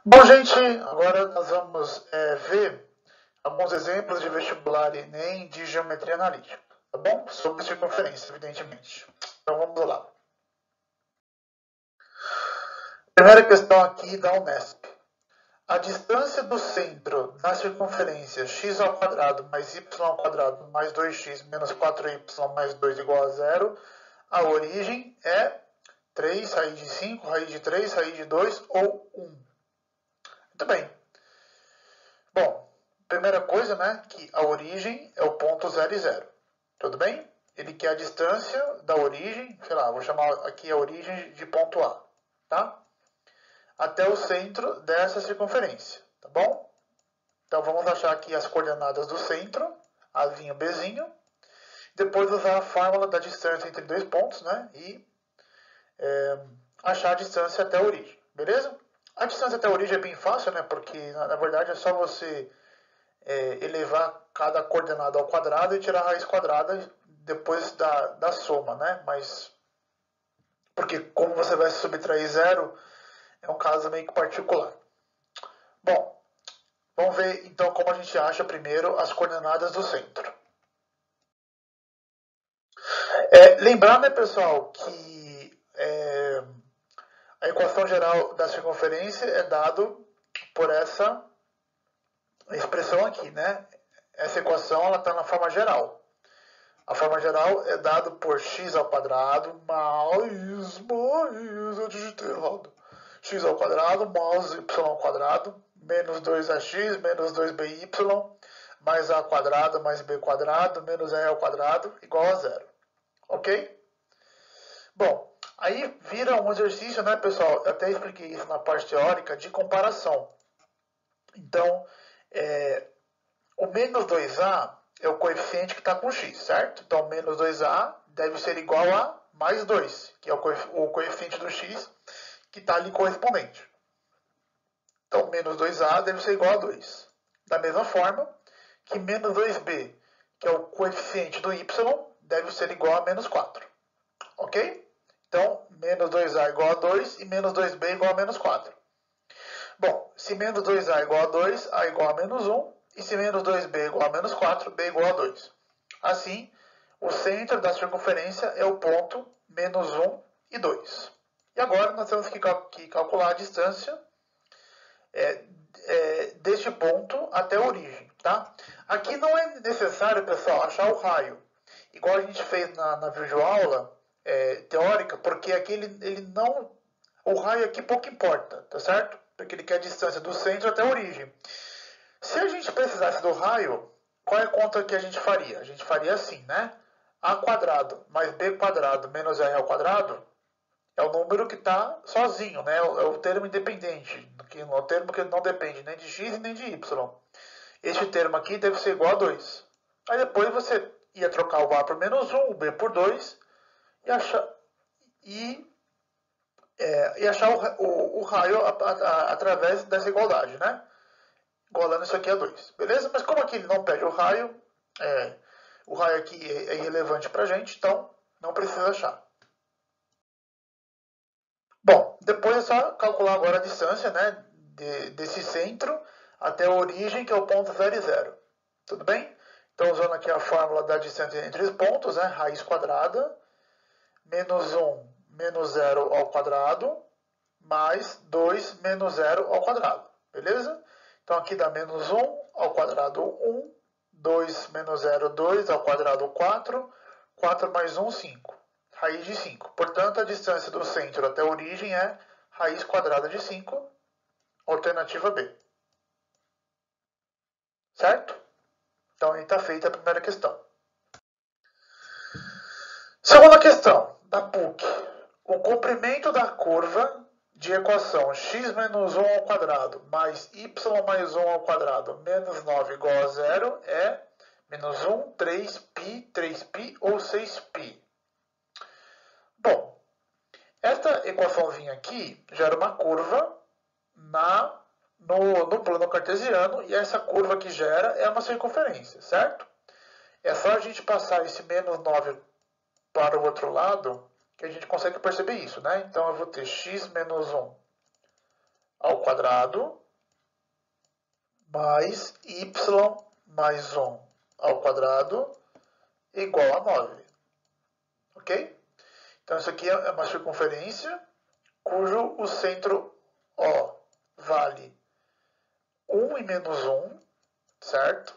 Bom, gente, agora nós vamos ver alguns exemplos de vestibular Enem de geometria analítica, tá bom? Sobre circunferência, evidentemente. Então vamos lá. Primeira questão aqui da Unesp. A distância do centro da circunferência x ao quadrado mais y ao quadrado mais 2x menos 4y mais 2 igual a zero, a origem é 3, raiz de 5, raiz de 3, raiz de 2 ou 1. Muito bem. Bom, primeira coisa, né, que a origem é o ponto 0 e 0. Tudo bem? Ele quer a distância da origem, sei lá, vou chamar aqui a origem de ponto A, tá? Até o centro dessa circunferência, tá bom? Então vamos achar aqui as coordenadas do centro, Azinho, Bzinho. Depois usar a fórmula da distância entre dois pontos, né? E achar a distância até a origem, beleza? A distância até a origem é bem fácil, né? Porque na verdade é só você elevar cada coordenada ao quadrado e tirar a raiz quadrada depois da soma, né? Mas, porque como você vai subtrair zero, é um caso meio que particular. Bom, vamos ver então como a gente acha primeiro as coordenadas do centro. Lembrar, né, pessoal, que a equação geral da circunferência é dado por essa expressão aqui, né? Essa equação está na forma geral. A forma geral é dada por x ao quadrado mais, eu digitei errado. X ao quadrado mais y ao quadrado menos 2ax menos 2by mais a quadrado mais b quadrado menos e ao quadrado igual a zero. Ok? Bom, aí vira um exercício, né, pessoal? Eu até expliquei isso na parte teórica de comparação. Então, o menos 2a é o coeficiente que está com x, certo? Então, menos 2a deve ser igual a mais 2, que é o coeficiente do x que está ali correspondente. Então, menos 2a deve ser igual a 2. Da mesma forma que menos 2b, que é o coeficiente do y, deve ser igual a menos 4. Ok? Então, menos 2a igual a 2 e menos 2b igual a menos 4. Bom, se menos 2a igual a 2, a igual a menos 1. E se menos 2b igual a menos 4, b igual a 2. Assim, o centro da circunferência é o ponto menos 1 e 2. E agora nós temos que calcular a distância deste ponto até a origem. Tá? Aqui não é necessário, pessoal, achar o raio. Igual a gente fez na videoaula teórica, porque aqui ele não... O raio aqui pouco importa, tá certo? Porque ele quer a distância do centro até a origem. Se a gente precisasse do raio, qual é a conta que a gente faria? A gente faria assim, né? A quadrado mais b quadrado menos r ao quadrado é o número que está sozinho, né? É o termo independente, é o termo que não depende nem de x e nem de y. Este termo aqui deve ser igual a 2. Aí depois você ia trocar o a por menos 1, o b por 2 e achar o raio através dessa igualdade, né? Igualando isso aqui a 2, beleza? Mas como aqui ele não pede o raio aqui é irrelevante para a gente, então não precisa achar. Bom, depois é só calcular agora a distância, né, desse centro até a origem, que é o ponto 0 e 0. Tudo bem? Então, usando aqui a fórmula da distância entre os pontos, né, raiz quadrada, menos 1 menos 0 ao quadrado, mais 2 menos 0 ao quadrado. Beleza? Então, aqui dá menos 1 ao quadrado 1, 2 menos 0, 2 ao quadrado 4, 4 mais 1, 5. Raiz de 5. Portanto, a distância do centro até a origem é raiz quadrada de 5, alternativa B. Certo? Então, aí está feita a primeira questão. Segunda questão, da PUC. O comprimento da curva de equação x menos 1 ao quadrado mais y mais 1 ao quadrado menos 9 igual a 0 é menos 1, 3π, 3π ou 6π. Bom, esta equaçãozinha aqui gera uma curva no plano cartesiano e essa curva que gera é uma circunferência, certo? É só a gente passar esse menos 9 para o outro lado que a gente consegue perceber isso, né? Então eu vou ter x menos 1 ao quadrado mais y mais 1 ao quadrado igual a 9. Ok? Então, isso aqui é uma circunferência cujo o centro O vale 1 e menos 1, certo?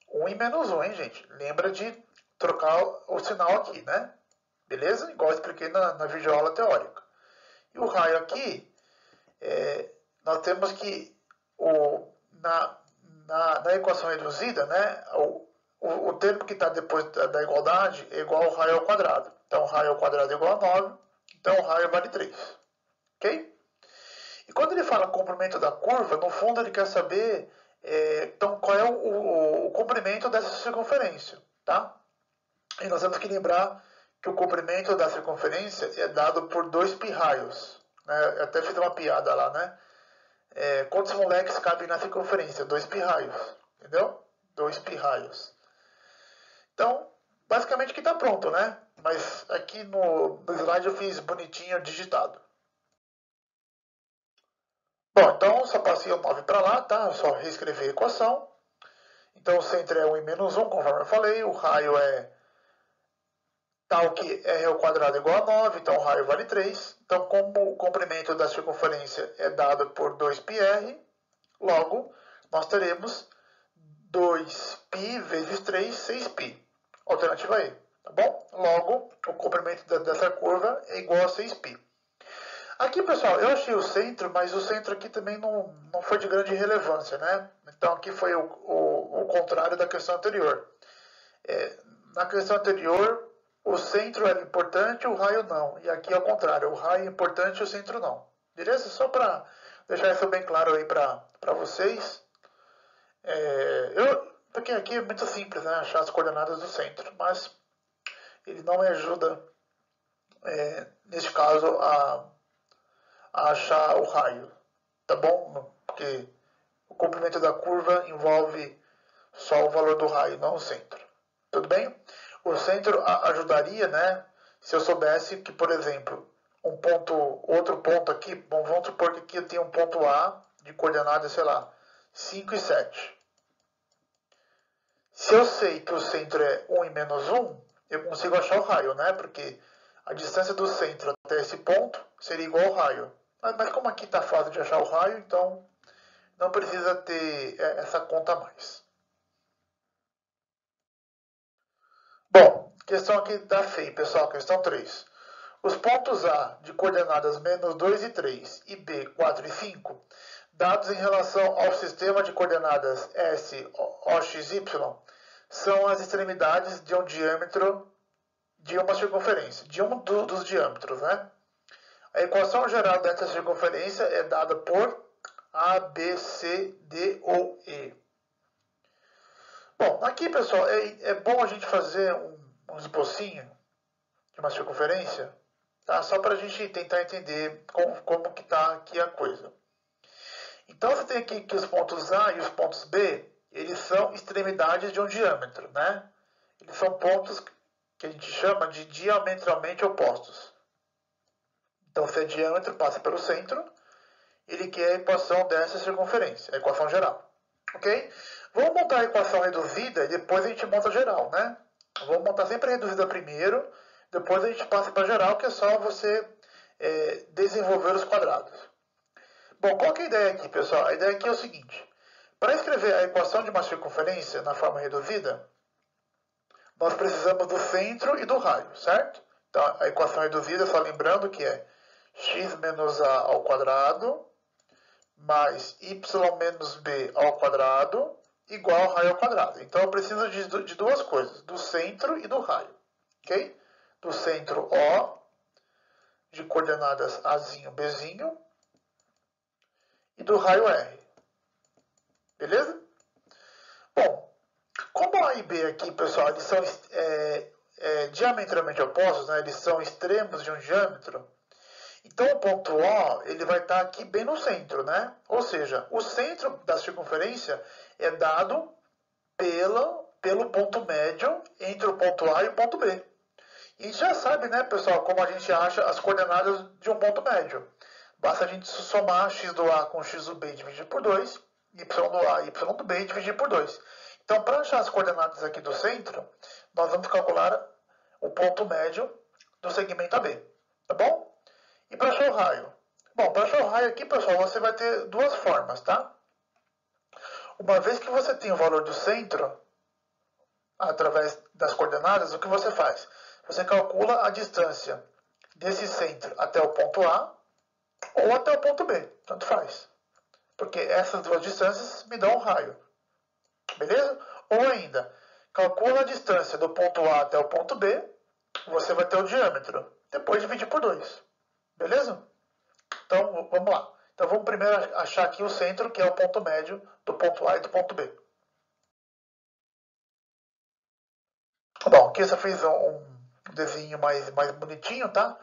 1 e menos 1, hein, gente? Lembra de trocar o sinal aqui, né? Beleza? Igual eu expliquei na videoaula teórica. E o raio aqui, nós temos que na equação reduzida, né, o termo que está depois da igualdade é igual ao raio ao quadrado. Então, raio ao quadrado é igual a 9, então o raio vale 3. Ok? E quando ele fala comprimento da curva, no fundo ele quer saber então, qual é o comprimento dessa circunferência. Tá? E nós temos que lembrar que o comprimento da circunferência é dado por 2 pi-raios. Né? Eu até fiz uma piada lá, né? Quantos moleques cabem na circunferência? 2 pi-raios. Entendeu? 2 pi-raios. Então, basicamente aqui está pronto, né? Mas aqui no slide eu fiz bonitinho digitado. Bom, então só passei o 9 para lá, tá? Eu só reescrevi a equação. Então o centro é 1 e menos 1, conforme eu falei. O raio é tal que r ao quadrado é igual a 9, então o raio vale 3. Então, como o comprimento da circunferência é dado por 2πr, logo nós teremos 2π vezes 3, 6π. Alternativa E, tá bom? Logo, o comprimento dessa curva é igual a 6π. Aqui, pessoal, eu achei o centro, mas o centro aqui também não foi de grande relevância, né? Então, aqui foi o contrário da questão anterior. Na questão anterior, o centro era importante, o raio não. E aqui é o contrário, o raio é importante e o centro não. Beleza? Só para deixar isso bem claro aí para vocês. Porque aqui é muito simples, né? Achar as coordenadas do centro, mas ele não me ajuda, neste caso, a achar o raio, tá bom? Porque o comprimento da curva envolve só o valor do raio, não o centro. Tudo bem? O centro ajudaria, né? Se eu soubesse que, por exemplo, outro ponto aqui, bom, vamos supor que aqui eu tenho um ponto A de coordenadas, sei lá, 5 e 7. Se eu sei que o centro é 1 e menos 1, eu consigo achar o raio, né? Porque a distância do centro até esse ponto seria igual ao raio. Mas como aqui está fácil de achar o raio, então não precisa ter essa conta a mais. Bom, questão aqui da FEI, pessoal, questão 3. Os pontos A de coordenadas menos 2 e 3 e B 4 e 5, dados em relação ao sistema de coordenadas S, OXY, são as extremidades de um diâmetro de uma circunferência, de um dos diâmetros, né? A equação geral dessa circunferência é dada por A, B, C, D ou E. Bom, aqui, pessoal, é bom a gente fazer um esbocinho de uma circunferência, tá? Só para a gente tentar entender como que está aqui a coisa. Então, você tem aqui que os pontos A e os pontos B, eles são extremidades de um diâmetro, né? Eles são pontos que a gente chama de diametralmente opostos. Então, se é diâmetro, passa pelo centro, ele quer a equação dessa circunferência, a equação geral. Ok? Vamos montar a equação reduzida e depois a gente monta a geral, né? Vamos montar sempre a reduzida primeiro, depois a gente passa para a geral, que é só você desenvolver os quadrados. Bom, qual que é a ideia aqui, pessoal? A ideia aqui é o seguinte. Para escrever a equação de uma circunferência na forma reduzida, nós precisamos do centro e do raio, certo? Então, a equação reduzida, só lembrando que é x menos a ao quadrado mais y menos b ao quadrado igual ao raio ao quadrado. Então, eu preciso de duas coisas, do centro e do raio. Ok? Do centro O, de coordenadas Azinho, Bzinho, e do raio R. Beleza? Bom, como A e B aqui, pessoal, eles são diametralmente opostos, né? Eles são extremos de um diâmetro, então o ponto O ele vai estar aqui bem no centro, né? Ou seja, o centro da circunferência é dado pelo ponto médio entre o ponto A e o ponto B. E a gente já sabe, né, pessoal, como a gente acha as coordenadas de um ponto médio. basta a gente somar x do A com x do B dividido por 2, y do A e y do B dividido por 2. Então, para achar as coordenadas aqui do centro, nós vamos calcular o ponto médio do segmento AB, tá bom? E para achar o raio? Bom, para achar o raio aqui, pessoal, você vai ter duas formas, tá? Uma vez que você tem o valor do centro, através das coordenadas, o que você faz? Você calcula a distância desse centro até o ponto A ou até o ponto B, tanto faz. Porque essas duas distâncias me dão um raio, beleza? Ou ainda, calcula a distância do ponto A até o ponto B, você vai ter o diâmetro, depois dividir por 2, beleza? Então, vamos lá. Então, vamos primeiro achar aqui o centro, que é o ponto médio do ponto A e do ponto B. Bom, aqui eu só fiz um desenho mais bonitinho, tá?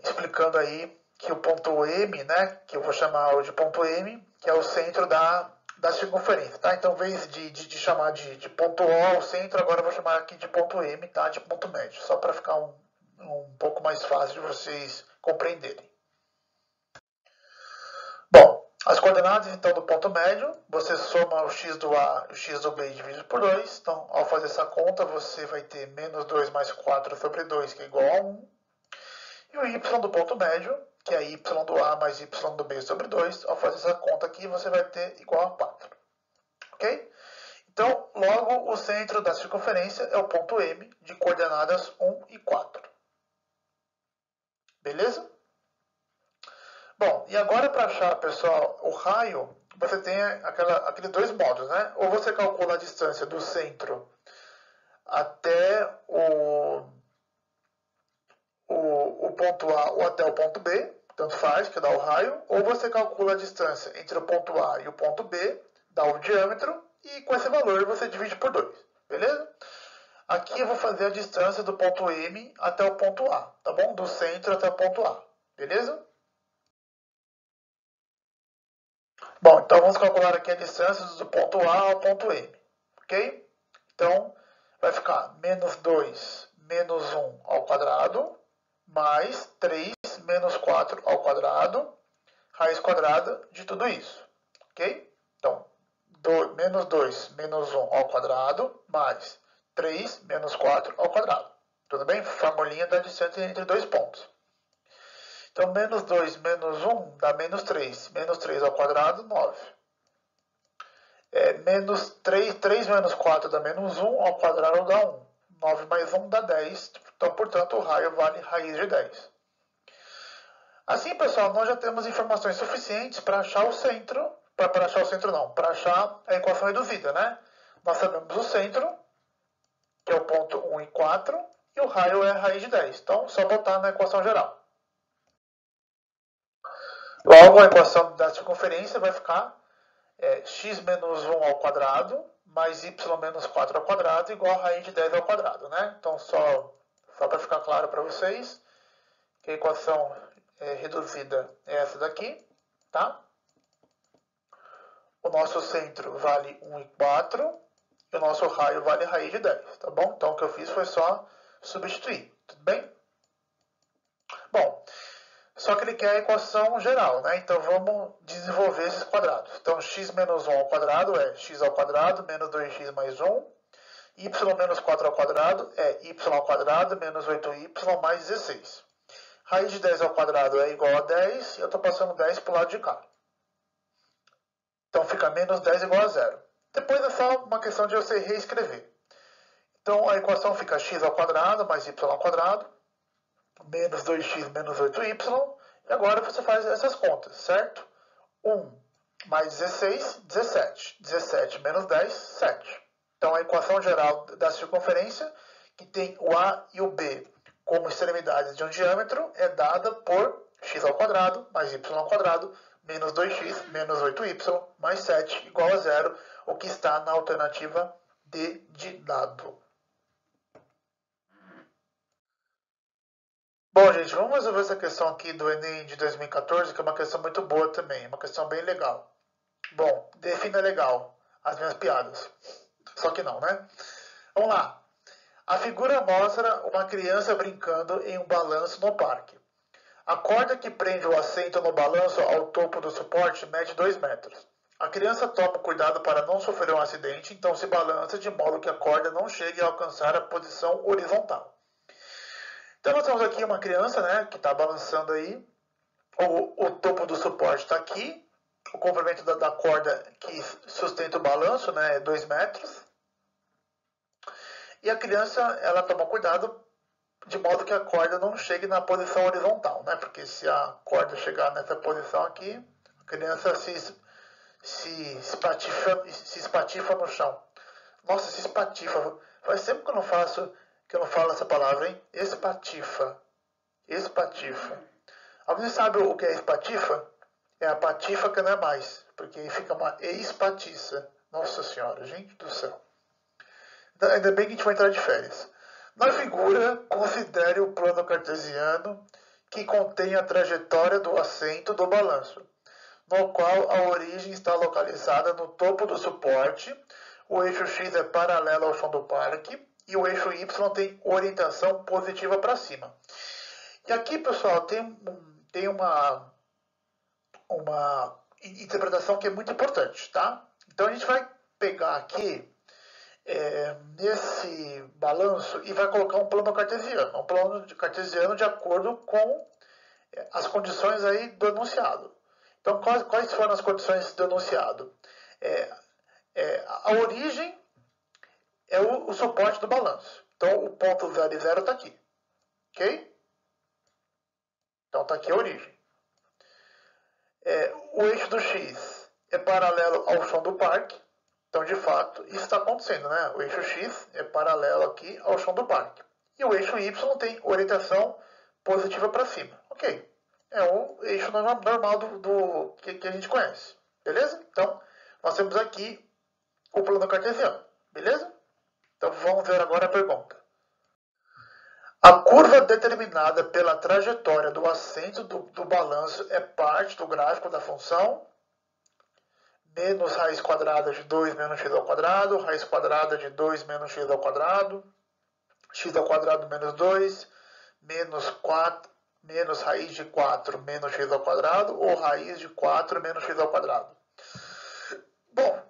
Explicando aí que o ponto M, né, que eu vou chamar de ponto M, que é o centro da circunferência, tá? Então, em vez de chamar de ponto O, o centro, agora eu vou chamar aqui de ponto M, tá? De ponto médio, só para ficar um pouco mais fácil de vocês compreenderem. Bom, as coordenadas, então, do ponto médio, você soma o x do A e o x do B dividido por 2. Então, ao fazer essa conta, você vai ter menos 2 mais 4 sobre 2, que é igual a 1. E o y do ponto médio, que é y do A mais y do B sobre 2. Ao fazer essa conta aqui, você vai ter igual a 4. Ok? Então, logo, o centro da circunferência é o ponto M, de coordenadas 1 e 4. Beleza? Bom, e agora para achar, pessoal, o raio, você tem aqueles dois modos, né? Ou você calcula a distância do centro até o ponto A ou até o ponto B, tanto faz, que dá o raio, ou você calcula a distância entre o ponto A e o ponto B, dá o diâmetro, e com esse valor você divide por 2, beleza? Aqui eu vou fazer a distância do ponto M até o ponto A, tá bom? Do centro até o ponto A, beleza? Bom, então vamos calcular aqui a distância do ponto A ao ponto M, ok? Então, vai ficar menos 2 menos 1 ao quadrado, mais 3 menos 4 ao quadrado, raiz quadrada de tudo isso, ok? Então, menos 2 menos 1 ao quadrado, mais 3 menos 4 ao quadrado. Tudo bem? Formulinha da distância entre dois pontos. Então, menos 2 menos 1 dá menos 3. Menos 3 ao quadrado, 9. Menos 3 menos 4 dá menos 1, ao quadrado dá 1. 9 mais 1 dá 10. Então, portanto, o raio vale raiz de 10. Assim, pessoal, nós já temos informações suficientes para achar o centro. Para achar o centro não, para achar a equação reduzida, né? Nós sabemos o centro, que é o ponto 1 e 4, e o raio é a raiz de 10. Então, só botar na equação geral. Logo, a equação da circunferência vai ficar x menos 1 ao quadrado mais y menos 4 ao quadrado igual a raiz de 10 ao quadrado, né? Então, só para ficar claro para vocês, que a equação reduzida é essa daqui, tá? O nosso centro vale 1 e 4 e o nosso raio vale raiz de 10, tá bom? Então, o que eu fiz foi só substituir, tudo bem? Bom, só que ele quer a equação geral, né? Então, vamos desenvolver esses quadrados. Então, x menos 1 ao quadrado é x ao quadrado menos 2x mais 1. Y menos 4 ao quadrado é y ao quadrado menos 8y mais 16. Raiz de 10 ao quadrado é igual a 10, e eu estou passando 10 para o lado de cá. Então, fica menos 10 igual a 0. Depois é só uma questão de você reescrever. Então, a equação fica x ao quadrado mais y ao quadrado, menos 2x menos 8y, e agora você faz essas contas, certo? 1 mais 16, 17. 17 menos 10, 7. Então, a equação geral da circunferência, que tem o A e o B como extremidades de um diâmetro, é dada por x ao quadrado mais y ao quadrado menos 2x menos 8y mais 7 igual a 0, o que está na alternativa D de dado. Bom, gente, vamos resolver essa questão aqui do Enem de 2014, que é uma questão muito boa também, uma questão bem legal. Bom, defina legal as minhas piadas. Só que não, né? Vamos lá. A figura mostra uma criança brincando em um balanço no parque. A corda que prende o assento no balanço ao topo do suporte mede 2 metros. A criança toma cuidado para não sofrer um acidente, então se balança de modo que a corda não chegue a alcançar a posição horizontal. Então nós temos aqui uma criança, né, que está balançando aí. O topo do suporte está aqui. O comprimento da corda que sustenta o balanço, né, é 2 metros. E a criança, ela toma cuidado de modo que a corda não chegue na posição horizontal, né? Porque se a corda chegar nessa posição aqui, a criança se espatifa no chão. Nossa, se espatifa. Faz tempo que eu não falo essa palavra, hein? Espatifa. Espatifa. Alguém sabe o que é espatifa? É a patifa que não é mais, porque aí fica uma espatiça. Nossa senhora, gente do céu. Ainda bem que a gente vai entrar de férias. Na figura, considere o plano cartesiano que contém a trajetória do assento do balanço, no qual a origem está localizada no topo do suporte, o eixo X é paralelo ao chão do parque e o eixo Y tem orientação positiva para cima. E aqui, pessoal, tem uma interpretação que é muito importante, tá? Então a gente vai pegar aqui nesse balanço e vai colocar um plano cartesiano de acordo com as condições aí do enunciado. Então, quais foram as condições do enunciado? A origem é o suporte do balanço. Então, o ponto 0 e 0 está aqui. Ok? Então, está aqui a origem. O eixo do X é paralelo ao chão do parque. Então, de fato, isso está acontecendo, né? O eixo X é paralelo aqui ao chão do parque. E o eixo Y tem orientação positiva para cima. Ok. É o eixo normal do que a gente conhece. Beleza? Então, nós temos aqui o plano cartesiano. Beleza? Então, vamos ver agora a pergunta. A curva determinada pela trajetória do assento do balanço é parte do gráfico da função menos raiz quadrada de 2 menos x ao quadrado, raiz quadrada de 2 menos x ao quadrado menos 2, menos 4, menos raiz de 4 menos x ao quadrado, ou raiz de 4 menos x ao quadrado. Bom,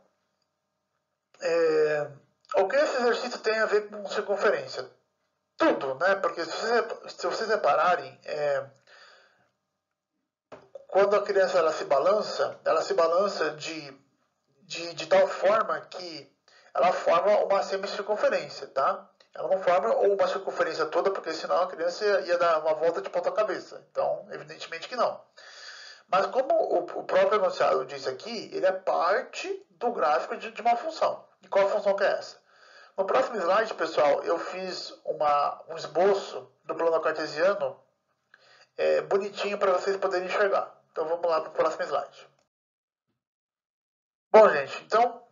o que esse exercício tem a ver com circunferência? Tudo, né? Porque se vocês repararem, quando a criança ela se balança de tal forma que ela forma uma semicircunferência, tá? Ela não forma uma circunferência toda, porque senão a criança ia dar uma volta de ponta cabeça. Então, evidentemente que não. Mas como o próprio enunciado diz aqui, ele é parte do gráfico de uma função. E qual função que é essa? No próximo slide, pessoal, eu fiz um esboço do plano cartesiano bonitinho para vocês poderem enxergar. Então vamos lá para o próximo slide. Bom, gente, então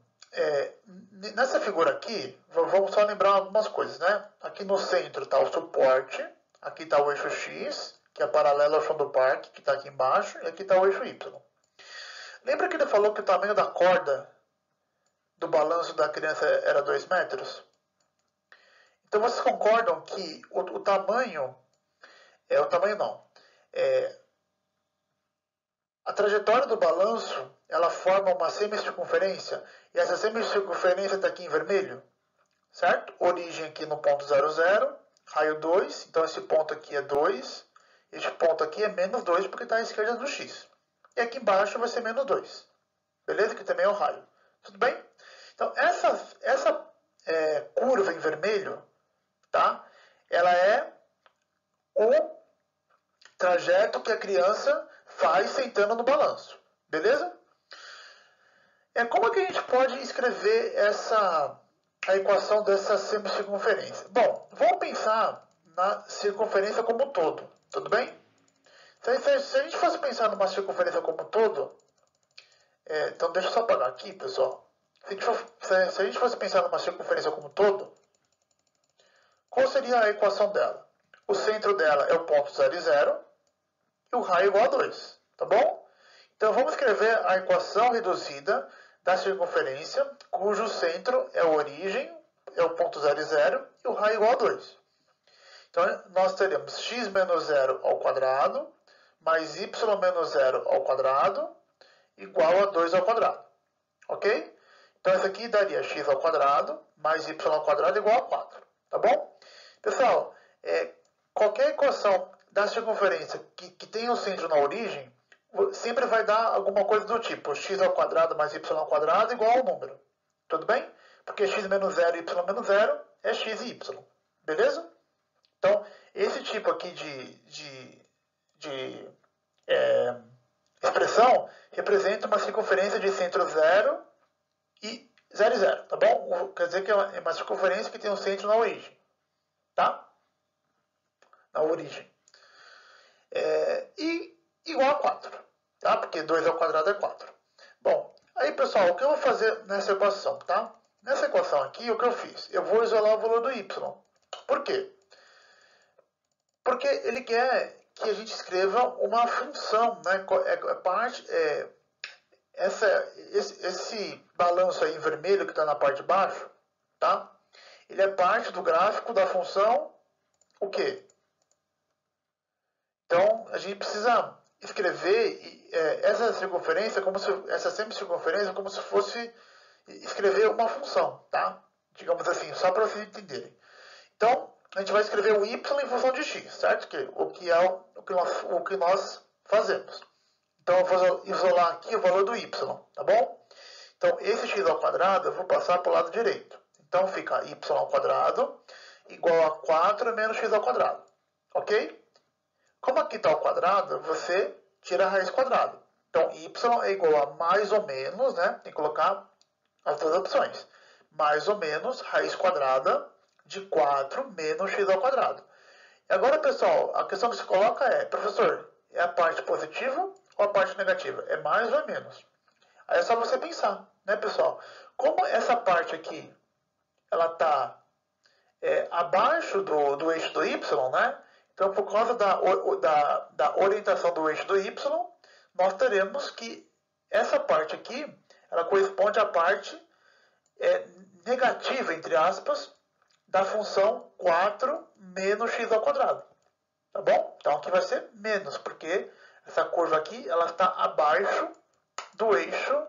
nessa figura aqui, vamos só lembrar algumas coisas, né? Aqui no centro está o suporte, aqui está o eixo X, que é paralelo ao chão do parque, que está aqui embaixo, e aqui está o eixo Y. Lembra que ele falou que o tamanho da corda do balanço da criança era 2 metros? Então vocês concordam que o tamanho, a trajetória do balanço, ela forma uma semicircunferência, e essa semicircunferência está aqui em vermelho, certo? Origem aqui no ponto 0, 0, raio 2, então esse ponto aqui é 2, este ponto aqui é menos 2 porque está à esquerda do x. E aqui embaixo vai ser menos 2, beleza? Que também é o raio. Tudo bem? Então essa curva em vermelho, tá? Ela é o trajeto que a criança faz sentando no balanço, beleza? Como é que a gente pode escrever a equação dessa semicircunferência? Bom, vamos pensar na circunferência como um todo, tudo bem? Se a gente fosse pensar numa circunferência como um todo, então deixa eu só apagar aqui, pessoal. Se a gente fosse pensar numa circunferência como um todo, qual seria a equação dela? O centro dela é o ponto 0 e 0, e o raio igual a 2, tá bom? Então vamos escrever a equação reduzida da circunferência, cujo centro é a origem, é o ponto 0 e 0, e o raio igual a 2. Então nós teremos x menos 0 ao quadrado, mais y menos 0 ao quadrado igual a 2 ao quadrado. Ok? Então, isso aqui daria x ao quadrado mais y ao quadrado igual a 4. Tá bom? Pessoal, qualquer equação da circunferência que tenha o centro na origem, sempre vai dar alguma coisa do tipo x ao quadrado mais y ao quadrado igual ao número. Tudo bem? Porque x menos 0 e y menos 0 é x e y. Beleza? Então, esse tipo aqui de expressão representa uma circunferência de centro 0 e 0 e 0, tá bom? Quer dizer que é uma circunferência que tem um centro na origem, tá? Na origem. E igual a 4, tá? Porque 2 ao quadrado é 4. Bom, aí pessoal, o que eu vou fazer nessa equação, tá? Nessa equação aqui, o que eu fiz? Eu vou isolar o valor do y. Por quê? Porque ele quer que a gente escreva uma função, né? Esse balanço aí em vermelho que está na parte de baixo, tá? Ele é parte do gráfico da função o quê? Então, a gente precisa escrever essa circunferência, essa semicircunferência, como se fosse escrever uma função, tá? Digamos assim, só para vocês entenderem. Então, a gente vai escrever o y em função de x, certo? O que nós fazemos. Então, eu vou isolar aqui o valor do y, tá bom? Então, esse x ao quadrado eu vou passar para o lado direito. Então, fica y ao quadrado igual a 4 menos x ao quadrado. Ok? Como aqui está ao quadrado, você tira a raiz quadrada. Então, y é igual a mais ou menos, né? Tem que colocar as duas opções. Mais ou menos raiz quadrada de 4 menos x ao quadrado. E agora, pessoal, a questão que se coloca é, professor, é a parte positiva ou a parte negativa? É mais ou é menos? Aí é só você pensar, né, pessoal? Como essa parte aqui, ela está abaixo do eixo do y, né? Então, por causa da orientação do eixo do y, nós teremos que essa parte aqui, ela corresponde à parte negativa, entre aspas, da função 4 menos x ao quadrado. Tá bom? Então, aqui vai ser menos, porque essa curva aqui, ela está abaixo do eixo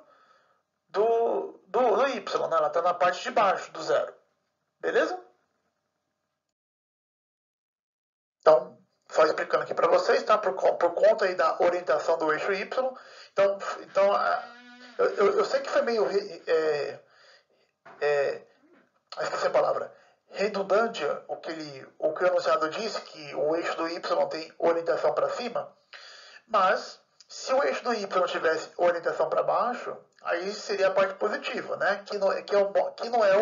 do y, né? Ela está na parte de baixo do zero. Beleza? Então, só explicando aqui para vocês, tá? Por conta aí da orientação do eixo y. Então eu sei que foi meio... esqueci a palavra. Redundante o que o enunciado disse, que o eixo do y tem orientação para cima. Mas, se o eixo do y tivesse orientação para baixo, aí seria a parte positiva, né? Que não é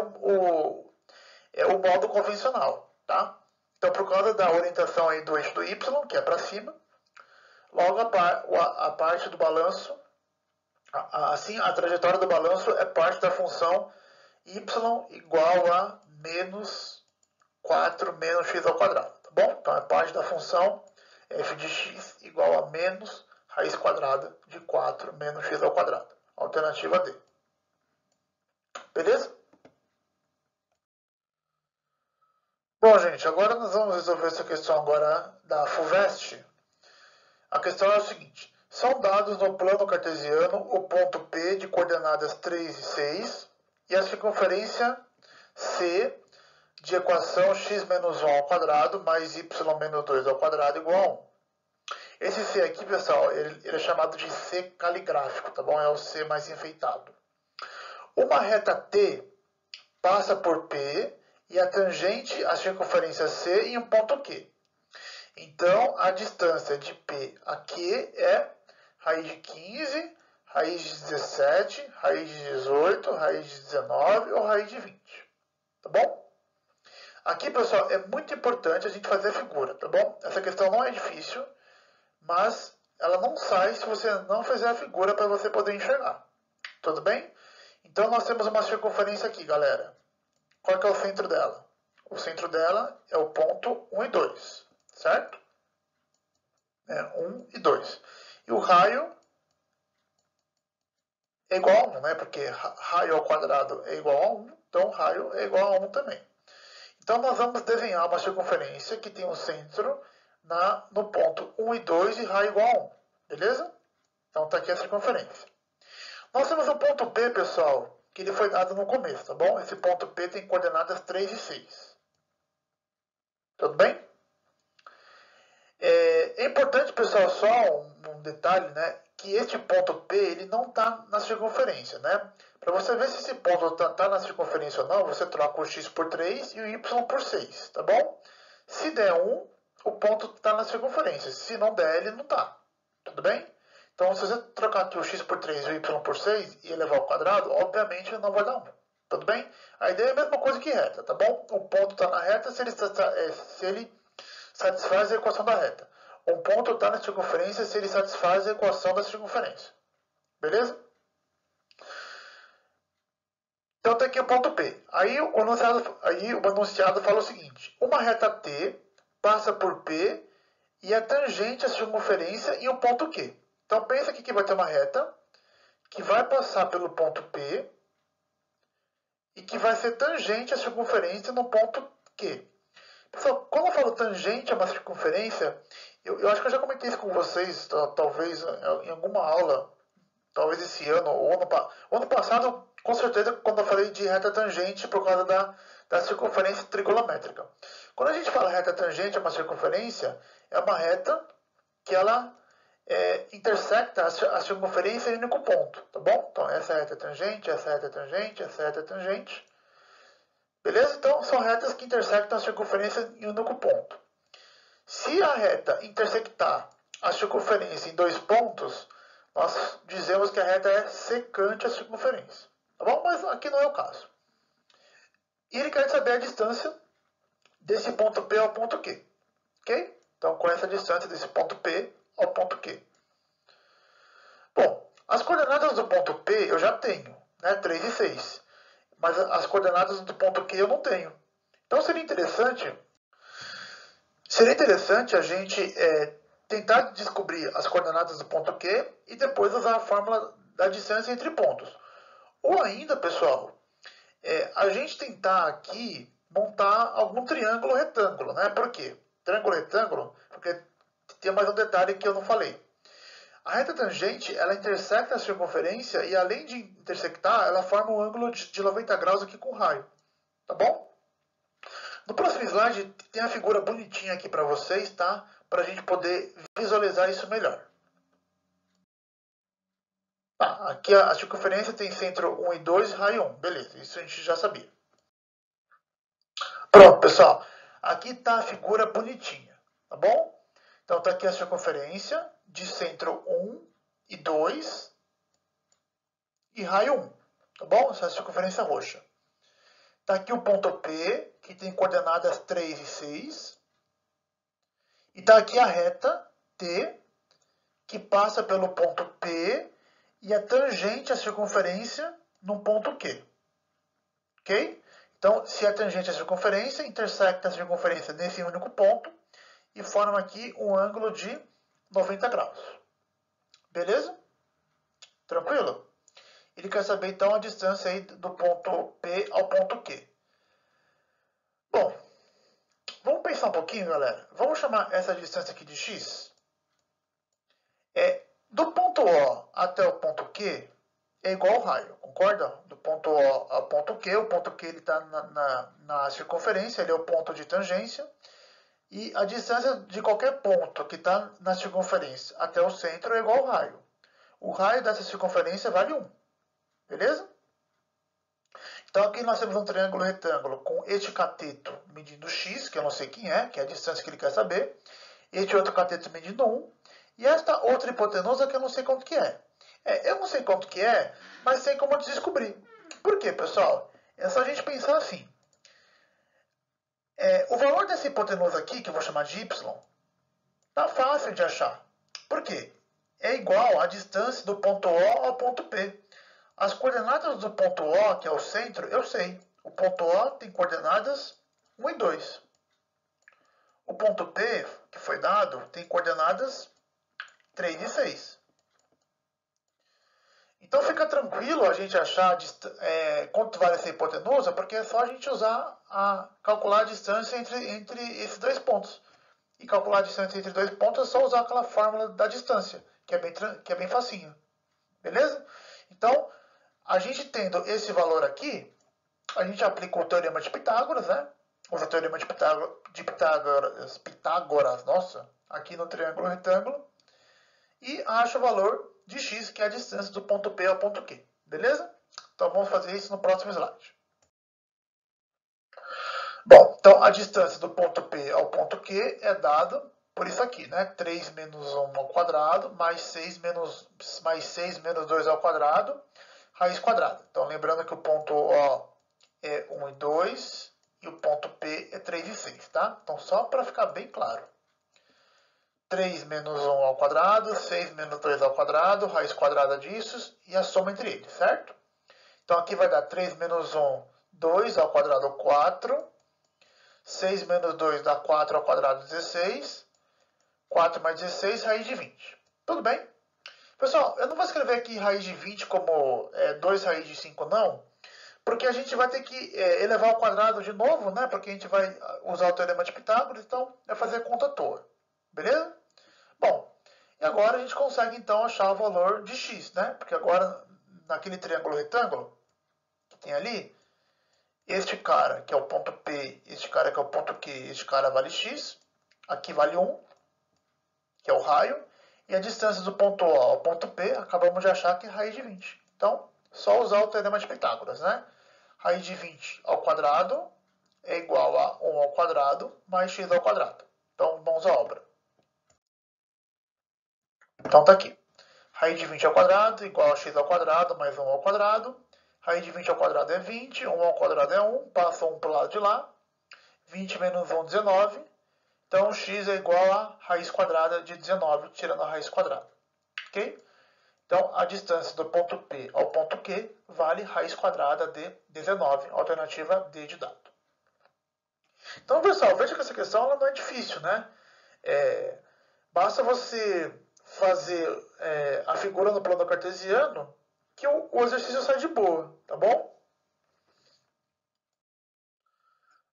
o modo convencional, tá? Então, por causa da orientação aí do eixo do y, que é para cima, logo a parte do balanço, assim, a trajetória do balanço é parte da função y igual a menos 4 menos x ao quadrado, tá bom? Então, é parte da função f de x igual a menos raiz quadrada de 4 menos x ao quadrado. Alternativa D. Beleza? Bom, gente, agora nós vamos resolver essa questão agora da FUVEST. A questão é o seguinte. São dados no plano cartesiano o ponto P de coordenadas 3 e 6 e a circunferência C de equação x menos 1 ao quadrado mais y menos 2 ao quadrado igual a 1. Esse C aqui, pessoal, ele é chamado de C caligráfico, tá bom? É o C mais enfeitado. Uma reta T passa por P e a tangente à circunferência C em um ponto Q. Então, a distância de P a Q é raiz de 15, raiz de 17, raiz de 18, raiz de 19 ou raiz de 20. Tá bom? Aqui, pessoal, é muito importante a gente fazer a figura, tá bom? Essa questão não é difícil, mas ela não sai se você não fizer a figura para você poder enxergar. Tudo bem? Então, nós temos uma circunferência aqui, galera. Qual que é o centro dela? O centro dela é o ponto 1 e 2, certo? 1 e 2. E o raio é igual a 1, né? Porque raio ao quadrado é igual a 1, então raio é igual a 1 também. Então, nós vamos desenhar uma circunferência que tem um centro no ponto 1 e 2 e raio igual a 1. Beleza? Então está aqui a circunferência. Nós temos um ponto P, pessoal, que ele foi dado no começo, tá bom? Esse ponto P tem coordenadas 3 e 6. Tudo bem? É importante, pessoal, só um detalhe, né? Que este ponto P ele não está na circunferência, né? Para você ver se esse ponto está na circunferência ou não, você troca o x por 3 e o y por 6, tá bom? Se der 1, o ponto está na circunferência. Se não der, ele não está. Tudo bem? Então, se você trocar aqui o x por 3 e o y por 6 e elevar ao quadrado, obviamente não vai dar 1. Tudo bem? A ideia é a mesma coisa que reta, tá bom? O ponto está na reta se ele satisfaz a equação da reta. Um ponto está na circunferência se ele satisfaz a equação da circunferência. Beleza? Então tem aqui o ponto P. Aí o enunciado fala o seguinte. Uma reta T passa por P e é tangente à circunferência em um ponto Q. Então pensa aqui que vai ter uma reta que vai passar pelo ponto P e que vai ser tangente à circunferência no ponto Q. Pessoal, quando eu falo tangente a uma circunferência, eu acho que eu já comentei isso com vocês, talvez em alguma aula, talvez esse ano, ou ano passado, com certeza, quando eu falei de reta tangente por causa da circunferência trigonométrica. Quando a gente fala reta tangente a uma circunferência, é uma reta que ela intersecta a circunferência em um único ponto, tá bom? Então, essa reta é tangente, essa reta é tangente, essa reta é tangente. Beleza? Então, são retas que intersectam a circunferência em um único ponto. Se a reta intersectar a circunferência em 2 pontos, nós dizemos que a reta é secante à circunferência. Tá bom? Mas aqui não é o caso. E ele quer saber a distância desse ponto P ao ponto Q. Ok? Então, com essa distância desse ponto P ao ponto Q. Bom, as coordenadas do ponto P eu já tenho, né? 3 e 6. Mas as coordenadas do ponto Q eu não tenho. Então seria interessante a gente tentar descobrir as coordenadas do ponto Q e depois usar a fórmula da distância entre pontos. Ou ainda, pessoal, a gente tentar aqui montar algum triângulo retângulo, né? Por quê? Triângulo retângulo, porque tem mais um detalhe que eu não falei. A reta tangente, ela intersecta a circunferência e além de intersectar, ela forma um ângulo de 90 graus aqui com o raio. Tá bom? No próximo slide tem a figura bonitinha aqui para vocês, tá? Para a gente poder visualizar isso melhor. Tá, aqui a circunferência tem centro 1 e 2 e raio 1. Beleza, isso a gente já sabia. Pronto, pessoal. Aqui está a figura bonitinha, tá bom? Então está aqui a circunferência de centro 1 e 2 e raio 1, tá bom? Essa é a circunferência roxa. Está aqui o ponto P, que tem coordenadas 3 e 6. E está aqui a reta T, que passa pelo ponto P e é tangente à circunferência no ponto Q. Ok? Então, se é tangente à circunferência, intersecta a circunferência nesse único ponto e forma aqui um ângulo de 90 graus. Beleza? Tranquilo? Ele quer saber, então, a distância aí do ponto P ao ponto Q. Bom, vamos pensar um pouquinho, galera. Vamos chamar essa distância aqui de x. Do ponto O até o ponto Q é igual ao raio, concorda? Do ponto O ao ponto Q, o ponto Q está na circunferência, ele é o ponto de tangência. E a distância de qualquer ponto que está na circunferência até o centro é igual ao raio. O raio dessa circunferência vale 1. Beleza? Então aqui nós temos um triângulo retângulo com este cateto medindo x, que eu não sei quem é, que é a distância que ele quer saber. Este outro cateto medindo 1. E esta outra hipotenusa que eu não sei quanto que é. Eu não sei quanto que é, mas sei como descobrir. Por quê, pessoal? É só a gente pensar assim. O valor dessa hipotenusa aqui, que eu vou chamar de y, tá fácil de achar. Por quê? É igual à distância do ponto O ao ponto P. As coordenadas do ponto O, que é o centro, eu sei. O ponto O tem coordenadas 1 e 2. O ponto P, que foi dado, tem coordenadas 3 e 6. Então fica tranquilo a gente achar quanto vale essa hipotenusa, porque é só a gente calcular a distância entre esses dois pontos. E calcular a distância entre dois pontos é só usar aquela fórmula da distância, que é bem facinho. Beleza? Então, a gente tendo esse valor aqui, a gente aplica o teorema de Pitágoras, né? Usa o teorema de Pitágoras, nossa, aqui no triângulo retângulo, e acha o valor de x, que é a distância do ponto P ao ponto Q. Beleza? Então vamos fazer isso no próximo slide. Bom, então a distância do ponto P ao ponto Q é dada por isso aqui, né? 3 menos 1 ao quadrado, mais 6 menos 2 ao quadrado, raiz quadrada. Então lembrando que o ponto O é 1 e 2 e o ponto P é 3 e 6, tá? Então só para ficar bem claro. 3 menos 1 ao quadrado, 6 menos 2 ao quadrado, raiz quadrada disso e a soma entre eles, certo? Então aqui vai dar 3 menos 1, 2 ao quadrado, 4. 6 menos 2 dá 4 ao quadrado, 16. 4 mais 16, raiz de 20. Tudo bem? Pessoal, eu não vou escrever aqui raiz de 20 como 2 raiz de 5, não. Porque a gente vai ter que elevar ao quadrado de novo, né? Porque a gente vai usar o teorema de Pitágoras, então é fazer a conta à toa. Beleza? Bom, e agora a gente consegue então achar o valor de x, né? Porque agora, naquele triângulo retângulo que tem ali, este cara que é o ponto P, este cara que é o ponto Q, este cara vale x, aqui vale 1, que é o raio, e a distância do ponto O ao ponto P, acabamos de achar que é raiz de 20. Então, só usar o teorema de Pitágoras, né? Raiz de 20 ao quadrado é igual a 1 ao quadrado mais x ao quadrado. Então, mãos à obra. Então, tá aqui. Raiz de 20 ao quadrado igual a x ao quadrado mais 1 ao quadrado. Raiz de 20 ao quadrado é 20, 1 ao quadrado é 1, passa 1 para o lado de lá. 20 menos 1, 19. Então, x é igual a raiz quadrada de 19, tirando a raiz quadrada. Ok? Então, a distância do ponto P ao ponto Q vale raiz quadrada de 19, alternativa D de dado. Então, pessoal, veja que essa questão ela não é difícil, né? Basta você fazer a figura no plano cartesiano que o exercício sai de boa, tá bom?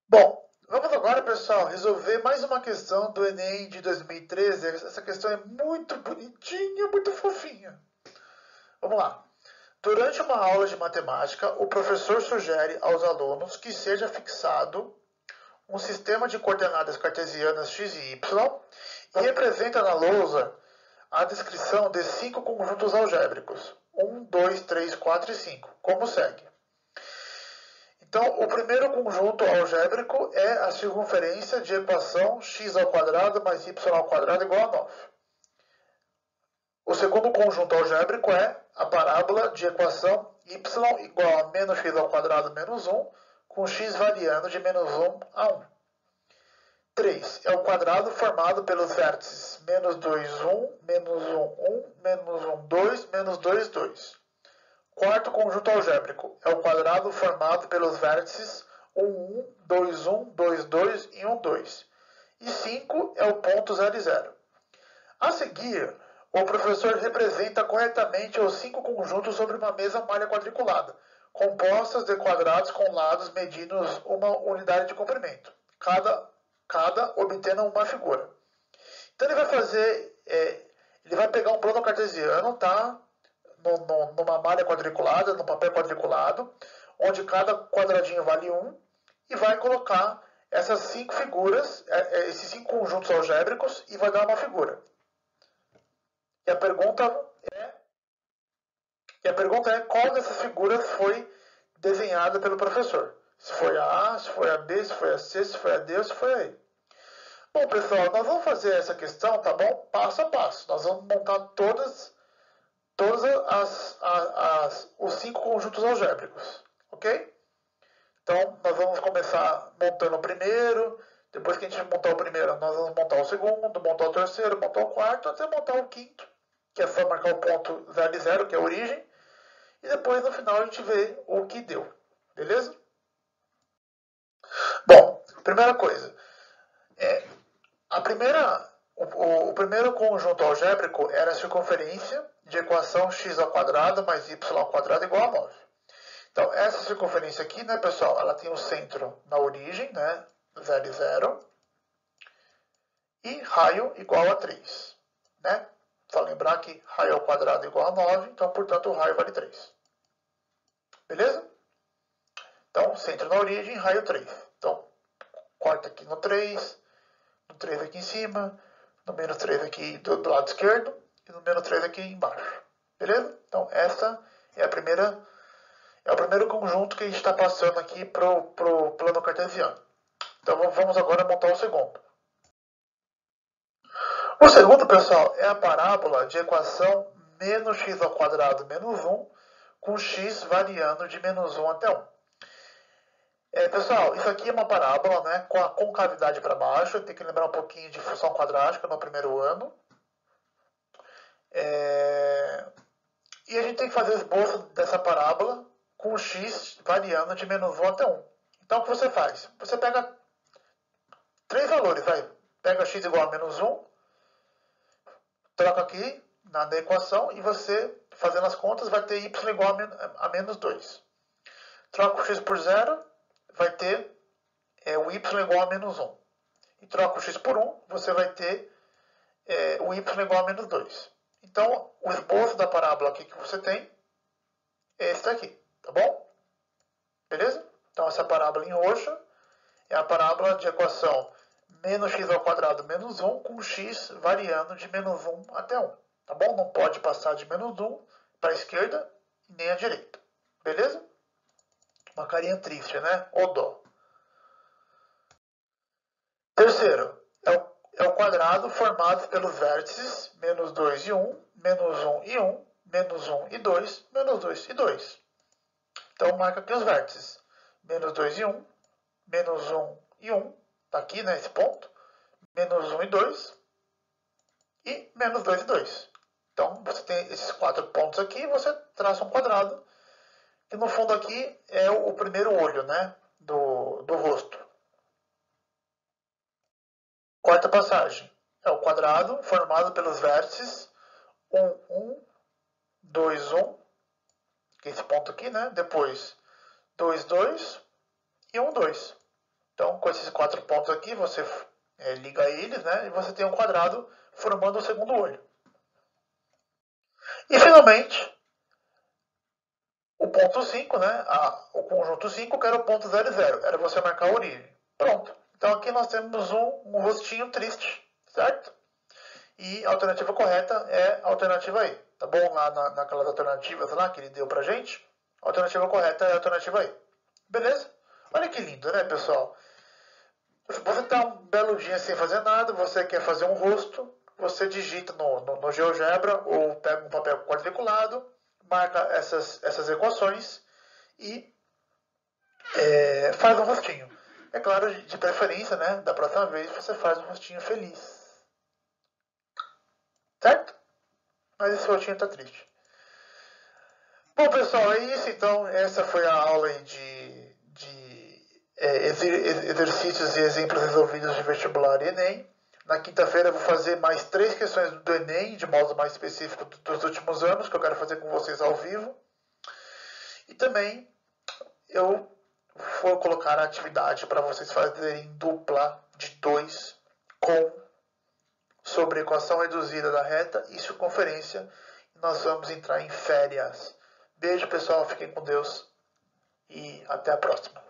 Bom, vamos agora, pessoal, resolver mais uma questão do Enem de 2013. Essa questão é muito bonitinha, muito fofinha. Vamos lá. Durante uma aula de matemática, o professor sugere aos alunos que seja fixado um sistema de coordenadas cartesianas x e y e representa na lousa a descrição de 5 conjuntos algébricos. 1, 2, 3, 4 e 5, como segue. Então, o primeiro conjunto algébrico é a circunferência de equação x ao quadrado mais y ao quadrado igual a 9. O segundo conjunto algébrico é a parábola de equação y igual a menos x ao quadrado menos 1, com x variando de menos 1 a 1. 3 é o quadrado formado pelos vértices menos 2, 1, menos 1, 1, menos 1, 2, menos 2, 2. Quarto conjunto algébrico é o quadrado formado pelos vértices 1, 1, 2, 1, 2, 2 e 1, 2. E 5 é o ponto 0 e 0. A seguir, o professor representa corretamente os 5 conjuntos sobre uma mesma malha quadriculada, compostas de quadrados com lados medindo uma unidade de comprimento, cada obtendo uma figura. Então ele vai pegar um plano cartesiano, tá? Numa malha quadriculada, no papel quadriculado, onde cada quadradinho vale 1, e vai colocar essas 5 figuras, esses 5 conjuntos algébricos, e vai dar uma figura. E a pergunta é qual dessas figuras foi desenhada pelo professor. Se foi a A, se foi a B, se foi a C, se foi a D ou se foi a E. Bom, pessoal, nós vamos fazer essa questão, tá bom? Passo a passo. Nós vamos montar todos os 5 conjuntos algébricos, ok? Então, nós vamos começar montando o primeiro. Depois que a gente montar o primeiro, nós vamos montar o segundo, montar o terceiro, montar o quarto, até montar o quinto, que é só marcar o ponto 0 e 0, que é a origem. E depois, no final, a gente vê o que deu. Beleza? Bom, primeira coisa. O primeiro conjunto algébrico era a circunferência de equação x ao quadrado mais y ao quadrado igual a 9. Então, essa circunferência aqui, né, pessoal, ela tem o centro na origem, né, 0 e 0. e raio igual a 3. Né? Só lembrar que raio ao quadrado é igual a 9, então, portanto, o raio vale 3. Beleza? Então, centro na origem, raio 3. Então, corta aqui no 3 aqui em cima, no menos 3 aqui do lado esquerdo e no menos 3 aqui embaixo. Beleza? Então, essa é o primeiro conjunto que a gente está passando aqui para o plano cartesiano. Então, vamos agora montar o segundo. O segundo, pessoal, é a parábola de equação menos x ao quadrado menos 1, com x variando de menos 1 até 1. Pessoal, isso aqui é uma parábola, né, com a concavidade para baixo. Tem que lembrar um pouquinho de função quadrática no primeiro ano. E a gente tem que fazer o esboço dessa parábola com o x variando de menos 1 até 1. Então, o que você faz? Você pega 3 valores, vai. Pega x igual a menos 1, troca aqui na equação e você, fazendo as contas, vai ter y igual a menos 2. Troca o x por 0, vai ter o y igual a menos 1. E troca o x por 1, você vai ter o y igual a menos 2. Então, o esboço da parábola aqui que você tem é esse daqui, tá bom? Beleza? Então, essa parábola em roxo é a parábola de equação menos x ao quadrado menos 1 com x variando de menos 1 até 1. Tá bom? Não pode passar de menos 1 para a esquerda nem à direita. Beleza? Uma carinha triste, né? Ou dó. Terceiro, é o quadrado formado pelos vértices menos 2 e 1, menos 1 e 1, menos 1 e 2, menos 2 e 2. Então, marca aqui os vértices. Menos 2 e 1, menos 1 e 1, está aqui, né, esse ponto. Menos 1 e 2 e menos 2 e 2. Então, você tem esses 4 pontos aqui e você traça um quadrado. Que no fundo aqui é o primeiro olho, né, do rosto. Quarta passagem. É o quadrado formado pelos vértices 1, 1, 2, 1. Que é esse ponto aqui, né? Depois 2, 2 e 1, 2. Então, com esses 4 pontos aqui, você liga eles, né? E você tem um quadrado formando o segundo olho. E, finalmente, o ponto 5, né? O conjunto 5, que era o ponto 0 e 0. Era você marcar a origem. Pronto. Então, aqui nós temos um rostinho triste, certo? E a alternativa correta é a alternativa E. Tá bom? Lá naquelas alternativas lá que ele deu pra gente, a alternativa correta é a alternativa E. Beleza? Olha que lindo, né, pessoal? Você está um belo dia sem fazer nada, você quer fazer um rosto, você digita no GeoGebra ou pega um papel quadriculado, marca essas equações e faz um rostinho. É claro, de preferência, né? Da próxima vez você faz um rostinho feliz. Certo? Mas esse rostinho está triste. Bom, pessoal, é isso. Então, essa foi a aula de exercícios e exemplos resolvidos de vestibular e Enem. Na quinta-feira eu vou fazer mais 3 questões do Enem, de modo mais específico dos últimos anos, que eu quero fazer com vocês ao vivo. E também eu vou colocar a atividade para vocês fazerem dupla de 2 sobre equação reduzida da reta e circunferência. Nós vamos entrar em férias. Beijo, pessoal. Fiquem com Deus. E até a próxima.